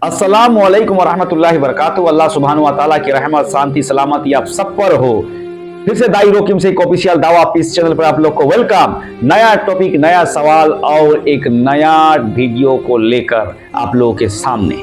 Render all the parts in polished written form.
अस्सलाम वालेकुम वरहमतुल्लाहि वबरकातुहू। अल्लाह सुब्हानहू व तआला की रहमत, शांति, सलामती आप सब पर हो। फिर से दाई रोकिम से एक ऑफिशियल दावा पीस चैनल पर आप लोग को वेलकम। नया टॉपिक, नया सवाल और एक नया वीडियो को लेकर आप लोगों के सामने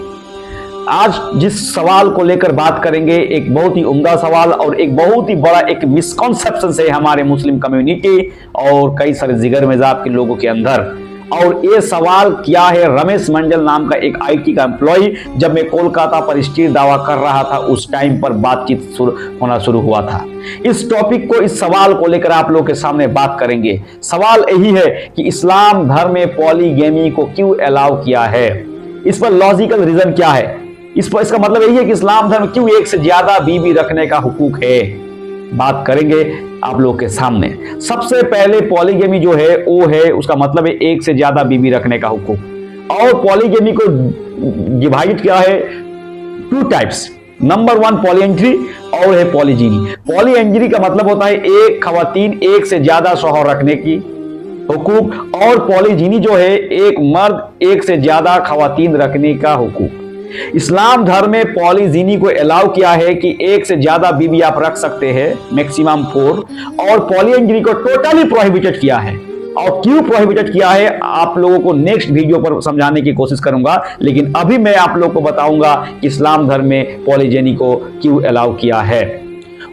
आज जिस सवाल को लेकर बात करेंगे, एक बहुत ही उम्दा सवाल और एक बहुत ही बड़ा एक मिसकॉन्सेप्शन है हमारे मुस्लिम कम्युनिटी और कई सारे जिगर मिजाज के लोगों के अंदर। और ये सवाल क्या है, रमेश मंडल नाम का एक आईटी का एम्प्लॉय जब मैं कोलकाता पर स्टील दावा कर रहा था उस टाइम पर बातचीत होना शुरू हुआ था। इस टॉपिक को, इस सवाल को लेकर आप लोगों के सामने बात करेंगे। सवाल यही है कि इस्लाम धर्म में पॉलीगेमी को क्यों अलाउ किया है, इस पर लॉजिकल रीजन क्या है, इसका मतलब यही है कि इस्लाम धर्म क्यों एक से ज्यादा बीवी रखने का हुकूक है, बात करेंगे आप लोगों के सामने। सबसे पहले पॉलीगेमी जो है वो है, उसका मतलब है एक से ज्यादा बीवी रखने का हुकूक। और पॉलीगेमी को डिवाइड किया है two types. Number one polyandry और है पॉलीजीनी। पॉलीएंड्री का मतलब होता है एक खवातीन एक से ज्यादा शौहर रखने की हुकूक, और पॉलीजीनी जो है एक मर्द एक से ज्यादा खवातीन रखने का हुकूक। इस्लाम धर्म में पॉलीजीनी को अलाउ किया है कि एक से ज्यादा बीवी आप रख सकते हैं, मैक्सिमम 4, और पॉलीएंड्री को टोटली प्रोहिबिटेड किया है। और क्यों प्रोहिबिटेड किया है आप लोगों को नेक्स्ट वीडियो पर समझाने की कोशिश करूंगा, लेकिन अभी मैं आप लोगों को बताऊंगा कि इस्लाम धर्म में पॉलीजीनी को क्यों अलाउ किया है।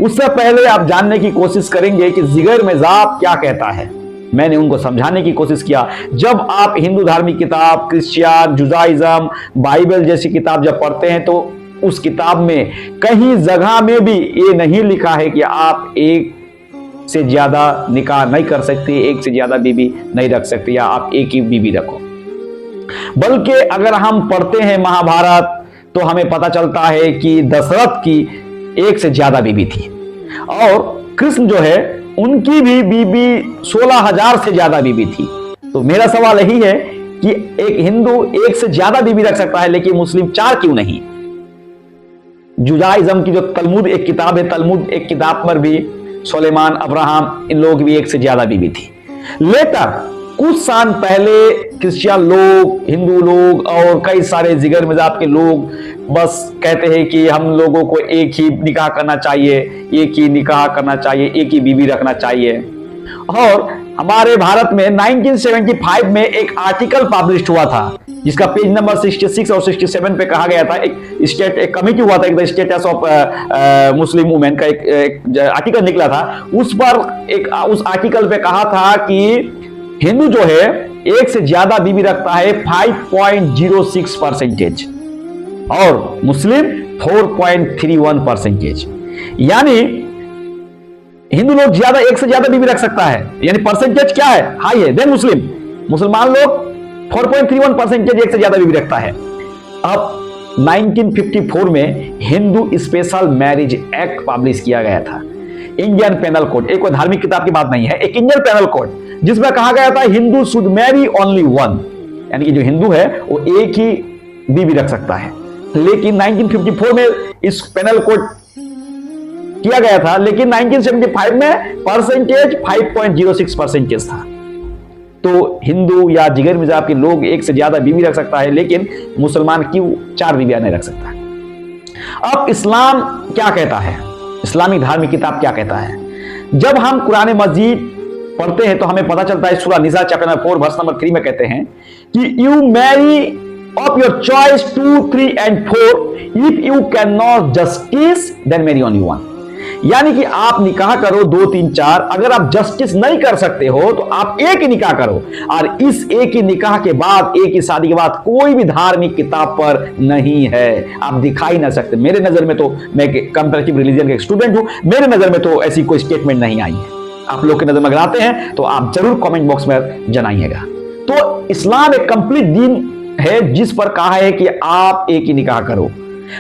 उससे पहले आप जानने की कोशिश करेंगे कि जिगर मज़हब क्या कहता है। मैंने उनको समझाने की कोशिश किया। जब आप हिंदू धार्मिक किताब, क्रिश्चियन, जुदाइज्म, बाइबल जैसी किताब जब पढ़ते हैं तो उस किताब में कहीं जगह में भी ये नहीं लिखा है कि आप एक से ज्यादा निकाह नहीं कर सकते, एक से ज्यादा बीवी नहीं रख सकते, या आप एक ही बीवी रखो। बल्कि अगर हम पढ़ते हैं महाभारत तो हमें पता चलता है कि दशरथ की एक से ज्यादा बीवी थी, और कृष्ण जो है उनकी भी बीबी 16,000 से ज्यादा बीबी थी। तो मेरा सवाल यही है कि एक हिंदू एक से ज्यादा बीबी रख सकता है लेकिन मुस्लिम 4 क्यों नहीं। जुदाइज्म की जो तलमुद एक किताब है, तलमुद एक किताब पर भी सुलेमान, अब्राहम, इन लोग भी एक से ज्यादा बीबी थी। लेटर कुछ साल पहले क्रिश्चियन लोग, हिंदू लोग और कई सारे जिगर मज़हब के लोग बस कहते हैं कि हम लोगों को एक ही निकाह करना चाहिए, एक ही निकाह करना चाहिए, एक ही बीवी रखना चाहिए। और हमारे भारत में 1975 में एक आर्टिकल पब्लिश हुआ था जिसका पेज नंबर 66 और 67 पे कहा गया था, एक कमिटी हुआ था, एक स्टेटस ऑफ मुस्लिम वुमेन का एक आर्टिकल निकला था। उस आर्टिकल पे कहा था कि हिंदू जो है एक से ज्यादा बीवी रखता है 5.06% और मुस्लिम 4.31%। यानी हिंदू लोग ज्यादा एक से ज्यादा बीवी रख सकता है, यानी परसेंटेज क्या है, हाई है देन मुस्लिम। मुसलमान लोग 4.31% एक से ज्यादा बीवी रखता है। अब 1954 में Hindu special marriage act publish किया गया था, इंडियन पेनल कोड। एक कोई धार्मिक किताब की बात नहीं है, एक इंडियन पेनल कोड जिसमें कहा गया था Hindu should Mary only one, यानी कि जो हिंदू है वो एक ही बीवी रख सकता है। लेकिन 1954 में इस पेनल कोड किया गया था, लेकिन 1975 में परसेंटेज 5.06% था। तो हिंदू या जिगर मज़हब के लोग एक से ज्यादा बीवी रख सकता है, लेकिन मुसलमान क्यों 4 बीवियां नहीं रख सकता। अब इस्लाम क्या कहता है, इस्लामिक धार्मिक किताब क्या कहता है। जब हम कुरान मजीद पढ़ते हैं तो हमें पता चलता है, Surah Nisa chapter number 4 verse number 3 में कहते हैं कि you marry of your choice 2, 3 and 4 if you can not justice then marry only one. यानी कि आप निकाह करो 2, 3, 4, अगर आप जस्टिस नहीं कर सकते हो तो आप एक ही निकाह करो, और इस एक ही निकाह के बाद, एक ही शादी के बाद कोई भी धार्मिक किताब पर नहीं है, आप दिखाई ना सकते। मेरे नजर में तो, मैं कंपैरेटिव रिलीजन का स्टूडेंट हूं, मेरे नजर में तो ऐसी कोई स्टेटमेंट नहीं आई है। आप लोग के नजर में अगर आते हैं तो आप जरूर कमेंट बॉक्स में जनाइएगा। तो इस्लाम एक कंप्लीट दीन है जिस पर कहा है कि आप एक ही निकाह करो।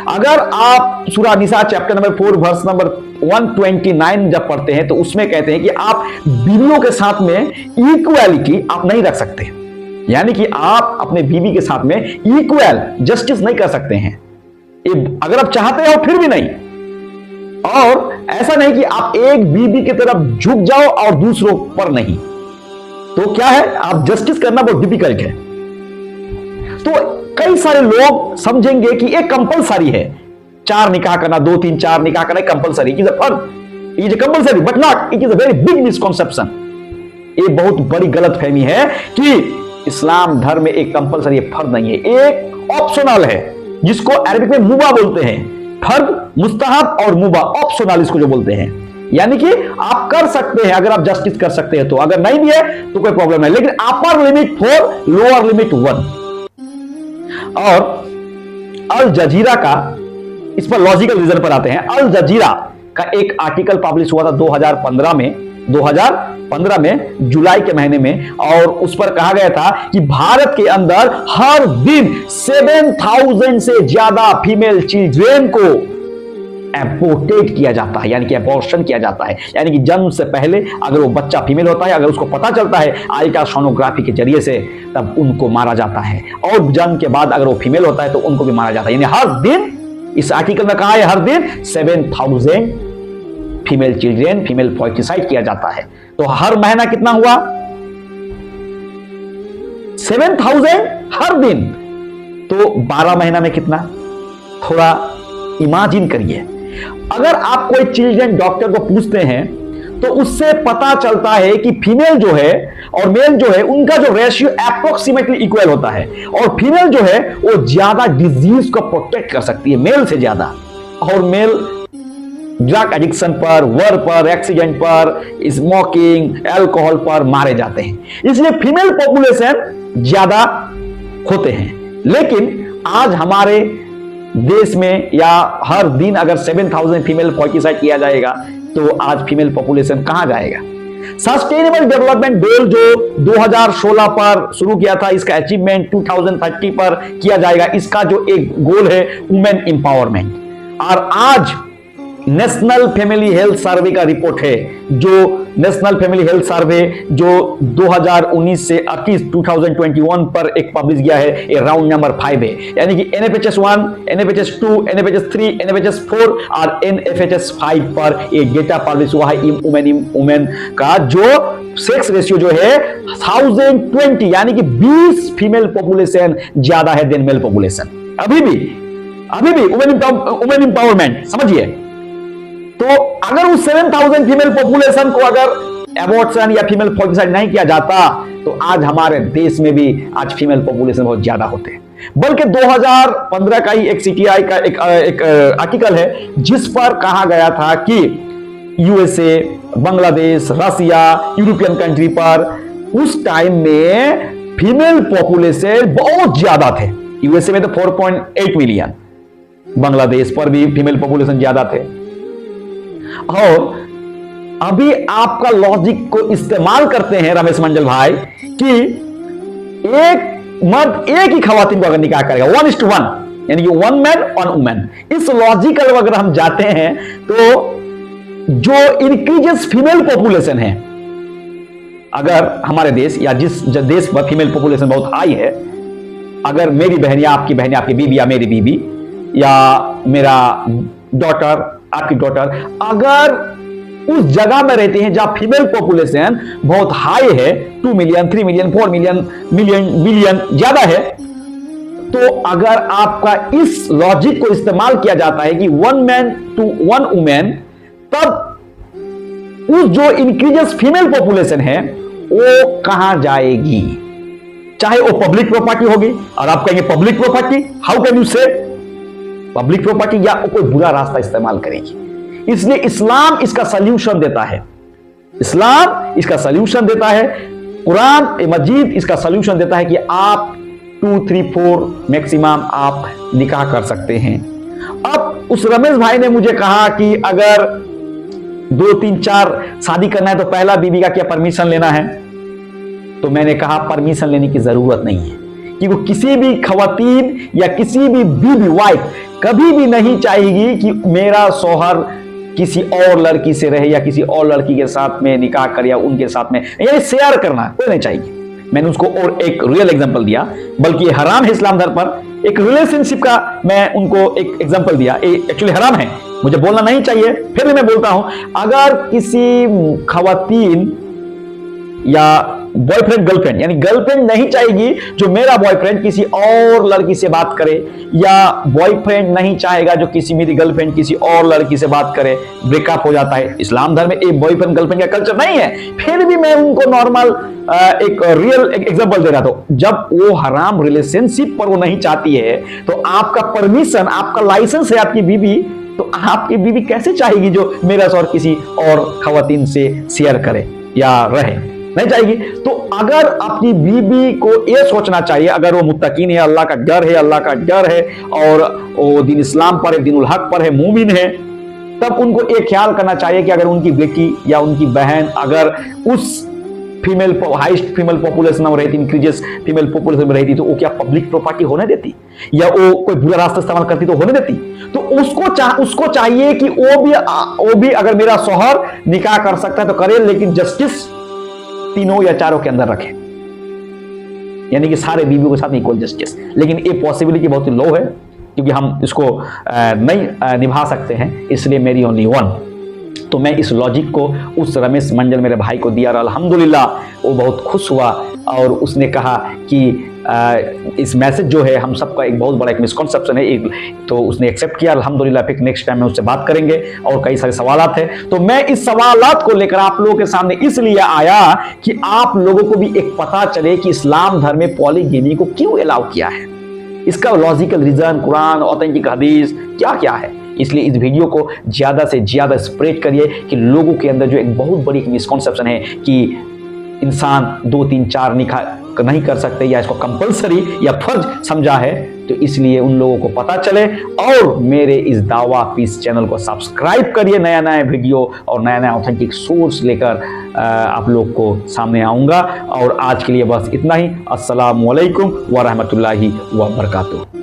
अगर आप सूरह Nisa chapter number 4 verse number 129 जब पढ़ते हैं तो उसमें कहते हैं कि आप बीवियों के साथ में इक्वालिटी आप नहीं रख सकते, यानी कि आप अपने बीवी के साथ में इक्वल जस्टिस नहीं कर सकते हैं। अगर आप चाहते हो फिर भी नहीं, और ऐसा नहीं कि आप एक बीवी की तरफ झुक जाओ और दूसरों पर नहीं। तो क्या है, आप जस्टिस करना बहुत डिफिकल्ट है। तो कई सारे लोग समझेंगे कि एक कंपलसरी है, 4 निकाह करना, 2 3 4 निकाह करना कंपलसरी, इट इज अ फर्ज, it is compulsory but not, it is a very big misconception. ये बहुत बड़ी गलतफहमी है कि इस्लाम धर्म में एक कंपलसरी फर्ज नहीं है, एक ऑप्शनल है, जिसको अरबिक में मुबा बोलते हैं। फर्ज, मुस्तहब और मुबा, ऑप्शनल इसको जो बोलते हैं, यानी कि आप कर सकते हैं अगर आप जस्टिस कर सकते हैं तो, अगर नहीं भी है तो कोई प्रॉब्लम नहीं, लेकिन अपर लिमिट 4, लोअर लिमिट 1। और अल जजीरा का, इस पर लॉजिकल रीजन पर आते हैं। अल जजीरा का एक आर्टिकल पब्लिश हुआ था 2015 में जुलाई के महीने में, और उस पर कहा गया था कि भारत के अंदर हर दिन 7,000 से ज्यादा फीमेल चिल्ड्रेन को एबॉर्टेड किया जाता है, यानी कि एबॉर्शन किया जाता है, यानी कि जन्म से पहले अगर वो बच्चा फीमेल होता है, अगर उसको पता चलता है अल्ट्रासोनोग्राफी के जरिए से, तब उनको मारा जाता है, और जन्म के बाद अगर वो फीमेल होता है तो उनको भी मारा जाता है। यानी हर दिन, इस आर्टिकल में कहा है हर दिन 7,000 फीमेल चिल्ड्रेन, फीमेल फॉइटिसाइड किया जाता है। तो हर महीना कितना हुआ? 7,000 हर दिन, तो 12 महीना में कितना? थोड़ा इमेजिन करिए। अगर आप कोई चिल्ड्रन डॉक्टर को पूछते हैं तो उससे पता चलता है कि फीमेल जो है और मेल जो है उनका जो रेशियो अप्रोक्सीमेटली इक्वल होता है, और फीमेल जो है वो ज्यादा डिजीज को प्रोटेक्ट कर सकती है मेल से ज्यादा, और मेल ड्रग एडिक्शन पर, वर्क पर, एक्सीडेंट पर, स्मोकिंग, अल्कोहल पर मारे जाते हैं, इसलिए फीमेल पॉपुलेशन ज्यादा होते हैं। लेकिन आज हमारे देश में या हर दिन अगर 7,000 फीमेल फॉइटिसाइड किया जाएगा तो आज फीमेल पॉपुलेशन कहां जाएगा? सस्टेनेबल डेवलपमेंट गोल जो 2016 पर शुरू किया था, इसका अचीवमेंट 2030 पर किया जाएगा। इसका जो एक गोल है वुमेन एम्पावरमेंट, और आज नेशनल फैमिली हेल्थ सर्वे का रिपोर्ट है, जो नेशनल फैमिली हेल्थ सर्वे जो 2019 से 2021 पर एक पब्लिश किया है, ये राउंड नंबर 5 है, यानी कि NFHS 1, NFHS 2, NFHS 3, NFHS 4 और NFHS 5 पर ये डेटा पब्लिश हुआ है वुमेन का, जो सेक्स रेशियो जो है 1020, यानी कि 20 फीमेल पॉपुलेशन ज्यादा है देन मेल पॉपुलेशन। अभी भी वुमेन एम्पावरमेंट समझिए। तो अगर उस 7,000 फीमेल पॉपुलेशन को अगर एबॉर्शन या फीमेल फॉइटिसाइड नहीं किया जाता तो आज हमारे देश में भी आज फीमेल पॉपुलेशन बहुत ज्यादा होते हैं। बल्कि 2015 का ही एक CTI का एक आर्टिकल है जिस पर कहा गया था कि USA, बांग्लादेश, रसिया, यूरोपियन कंट्री पर उस टाइम में फीमेल पॉपुलेशन बहुत ज्यादा थे। USA में तो 4.8 मिलियन, बांग्लादेश पर भी फीमेल पॉपुलेशन ज्यादा थे। और अभी आपका लॉजिक को इस्तेमाल करते हैं रमेश मंडल भाई कि एक मर्द एक ही खवातीन को अगर निकाह करेगा 1:1, यानी कि 1 मैन 1 वुमेन, इस लॉजिकल अगर हम जाते हैं तो जो इंक्रीजेस फीमेल पॉपुलेशन है, अगर हमारे देश या जिस देश पर फीमेल पॉपुलेशन बहुत हाई है, अगर मेरी बहन या आपकी बहन, आपकी बीबी या मेरी बीबी या मेरा डॉटर, आपकी डॉटर, अगर उस जगह में रहते हैं जहां फीमेल पॉपुलेशन बहुत हाई है, 2 मिलियन, 3 मिलियन, 4 मिलियन, बिलियन ज्यादा है, तो अगर आपका इस लॉजिक को इस्तेमाल किया जाता है कि 1 मैन टू 1 वुमेन, तब उस जो इंक्रीजेस फीमेल पॉपुलेशन है वो कहां जाएगी? चाहे वो पब्लिक प्रॉपर्टी होगी, और आप कहेंगे public property, how can you से पब्लिक प्रॉपर्टी, या कोई बुरा रास्ता इस्तेमाल करेगी। इसलिए इस्लाम इसका सल्यूशन देता है, इस्लाम इसका सल्यूशन देता है, कुरान मजीद इसका सल्यूशन देता है कि आप 2, 3, 4 मैक्सिमम आप निकाह कर सकते हैं। अब उस रमेश भाई ने मुझे कहा कि अगर 2, 3, 4 शादी करना है तो पहला बीबी का क्या परमिशन लेना है? तो मैंने कहा परमिशन लेने की जरूरत नहीं है, क्योंकि किसी भी खवातीन या किसी भी बीबी वाइफ कभी भी नहीं चाहेगी कि मेरा शौहर किसी और लड़की से रहे या किसी और लड़की के साथ में निकाह करे या उनके साथ में यानी शेयर करना कोई नहीं चाहिए। मैंने उसको और एक रियल एग्जांपल दिया, बल्कि ये हराम है इस्लाम धर्म पर। एक रिलेशनशिप का मैं उनको एक एग्जांपल दिया, ये एक्चुअली हराम है, मुझे बोलना नहीं चाहिए, फिर भी मैं बोलता हूं। अगर किसी खवातीन या बॉयफ्रेंड गर्लफ्रेंड, यानी गर्लफ्रेंड नहीं चाहेगी जो मेरा बॉयफ्रेंड किसी और लड़की से बात करे, या बॉयफ्रेंड नहीं चाहेगा जो मेरी गर्लफ्रेंड किसी और लड़की से बात करे, ब्रेकअप हो जाता है। इस्लाम धर्म में एक बॉयफ्रेंड गर्लफ्रेंड का कल्चर नहीं है, फिर भी मैं उनको नॉर्मल एक रियल एग्जांपल दे रहा था। जब वो हराम रिलेशनशिप पर वो नहीं चाहती है तो आपका परमिशन, आपका लाइसेंस है आपकी बीवी, तो आपकी बीवी कैसे चाहेगी जो मेरा शौहर किसी और खवातीन से शेयर करे या रहे, नहीं चाहेगी। तो अगर अपनी बीवी को यह सोचना चाहिए, अगर वो मुत्तकीन है, अल्लाह का डर है और वो दीन इस्लाम पर है, दीनुल हक पर है, मूमिन है, तब उनको एक ख्याल करना चाहिए कि अगर उनकी बेटी या उनकी बहन अगर उस हाइस्ट फीमेल पॉपुलेशन में रहती, इंक्रीजेस फीमेल पॉपुलेशन में रहती, तो वो क्या पब्लिक प्रॉपर्टी होने देती, या वो कोई बुरा रास्ता इस्तेमाल करती तो होने देती? तो उसको चाहिए कि वो भी अगर मेरा शौहर निकाह कर सकता है तो करे, लेकिन जस्टिस तीनों या चारों के अंदर रखे, यानी कि सारे बीवियों के साथ इक्वल जस्टिस। लेकिन ये पॉसिबिलिटी बहुत ही लो है, क्योंकि हम इसको नहीं निभा सकते हैं, इसलिए मेरी ओनली वन। तो मैं इस लॉजिक को उस रमेश मंडल मेरे भाई को दिया और अल्हम्दुलिल्लाह वो बहुत खुश हुआ, और उसने कहा कि इस मैसेज जो है हम सबका एक बहुत बड़ा एक मिसकॉन्सेप्शन है, तो उसने एक्सेप्ट किया अल्हम्दुलिल्लाह। फिर नेक्स्ट टाइम में उससे बात करेंगे, और कई सारे सवालात हैं। तो मैं इस सवालात को लेकर आप लोगों के सामने इसलिए आया कि आप लोगों को भी एक पता चले कि इस्लाम धर्म में पॉलीगेमी को क्यों अलाउ किया है, इसका लॉजिकल रीजन, कुरान, ऑथेंटिक हदीस क्या क्या है। इसलिए इस वीडियो को ज़्यादा से ज़्यादा स्प्रेड करिए कि लोगों के अंदर जो एक बहुत बड़ी मिसकॉन्सेप्शन है कि इंसान 2, 3, 4 निकाह नहीं कर सकते, या इसको कंपलसरी या फर्ज समझा है, तो इसलिए उन लोगों को पता चले। और मेरे इस दावा पीस चैनल को सब्सक्राइब करिए, नया नया वीडियो और नया नया ऑथेंटिक सोर्स लेकर आप लोग को सामने आऊँगा। और आज के लिए बस इतना ही। अस्सलामु अलैकुम व रहमतुल्लाहि व बरकातुहू।